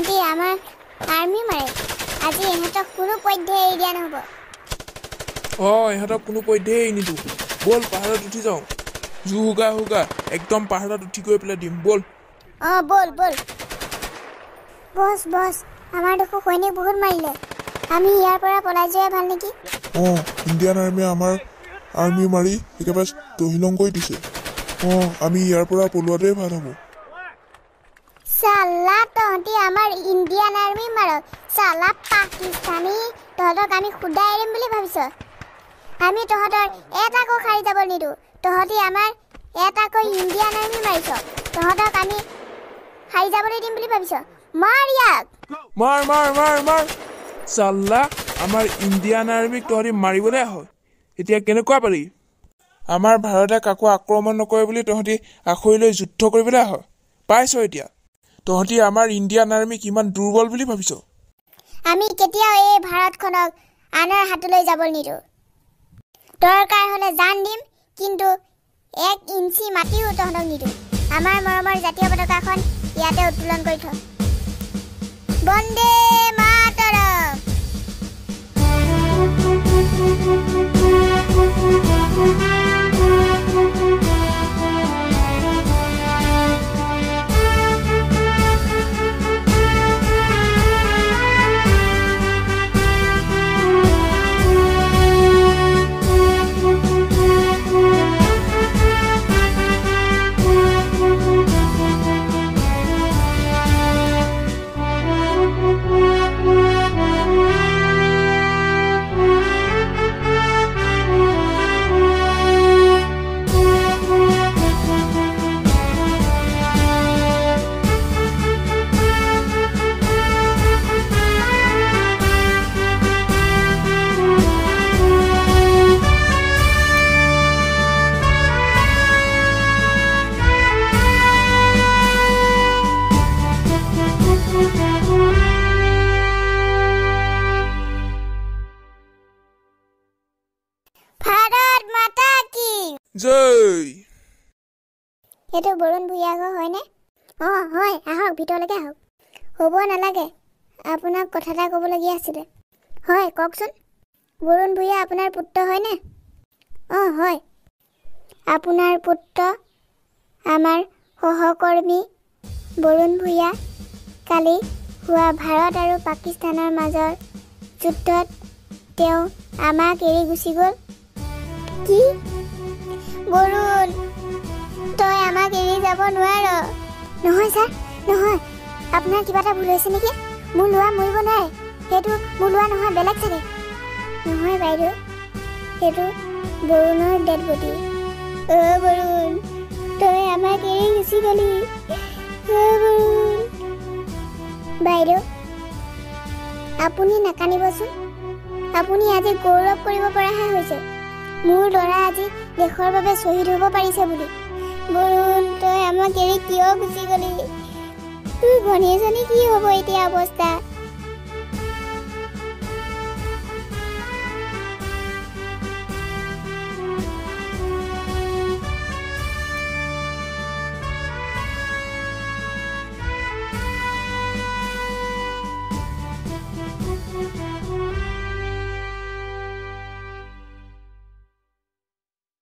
ইহঁতি আমাৰ আৰ্মি মাৰে আজি ইহঁতক কোনো পধ্যে এৰি দিয়া নহ'ব ইহঁতক কোনো পধ্যে এৰি নিদিওঁ বল পাহাৰত উঠি যাওঁ জু হুগা একদম পাহাৰত উঠি গৈ পেলাই দিম বল বল বছ আমাৰ দেখো সৈনিক বহুত মাৰিলে আমি ইয়াৰ পৰা পলাই যোৱাই ভাল নেকি ইণ্ডিয়ান আৰ্মিয়ে আমাৰ আৰ্মি মাৰি একেবাৰে তহিলং কৰি দিছে আমি ইয়াৰ পৰা পলোৱাটোৱে ভাল হ'ব চালা তহঁতি আমাৰ ইণ্ডিয়ান আৰ্মি মাৰক চালা পাকিস্তানী তহঁতক আমি খুদাই এৰিম বুলি ভাবিছ আমি তহঁতৰ এটাকো খাৰি যাব নিদিওঁ তহঁতি আমাৰ এটাকৈ ইণ্ডিয়ান আৰ্মি মাৰিছ তহঁতক আমি খাৰি যাবলৈ দিম বুলি ভাবিছ মাৰ ইয়াক মাৰ চাল্লা আমাৰ ইণ্ডিয়ান আৰ্মিক তহঁতি মাৰিবলৈ আহ এতিয়া কেনেকুৱা পাৰি আমাৰ ভাৰতে কাকো আক্ৰমণ নকৰে বুলি তহঁতি আখৈ লৈ যুদ্ধ কৰিবলৈ আহ পাইছ এতিয়া তহঁতি আমাৰ ইণ্ডিয়ান আৰ্মি কিমান দুৰ্বল বুলি ভাবিছ আমি কেতিয়াও এই ভাৰতখনক আনৰ হাতলৈ যাব নিদিওঁ দৰকাৰ হ'লে জান দিম কিন্তু 1 ইঞ্চি মাটিও তহঁতক নিদিওঁ আমাৰ মৰমৰ জাতীয় পতাকাখন ইয়াতে উত্তোলন কৰি থ বন্দে মাতৰম জয় এইটো বৰুণ ভূঞা ঘৰ হয়নে হয় আহক ভিতৰলৈকে আহক হ'ব নালাগে আপোনাক কথা এটা ক'বলগীয়া আছিলে হয় কওকচোন বৰুণ ভূঞা আপোনাৰ পুত্ৰ হয়নে হয় আপোনাৰ পুত্ৰ আমাৰ সহকৰ্মী বৰুণ ভূঞা কালি হোৱা ভাৰত আৰু পাকিস্তানৰ মাজৰ যুদ্ধত তেওঁ আমাক এৰি গুচি গ'ল কি বৰুণ তই আমাক এৰি যাব নোৱাৰ নহয় ছাৰ নহয় আপোনাৰ কিবা এটা ভুল হৈছে নেকি মোৰ ল'ৰা মৰিব নোৱাৰে সেইটো মোৰ ল'ৰা নহয় বেলেগ চাগে নহয় বাইদেউ সেইটো বৰুণৰ ডেড বডি বৰুণ তই আমাক এৰি গুচি গলি বৰুণ বাইদেউ আপুনি নাকানিবচোন আপুনি আজি গৌৰৱ কৰিব পৰাহে হৈছে মোৰ ল'ৰা আজি দেশৰ বাবে শ্বহীদ হ'ব পাৰিছে বুলি বৰুণ তই আমাক এৰি কিয় গুচি গলি তোৰ ভনীজনী কি হ'ব এতিয়া অৱস্থা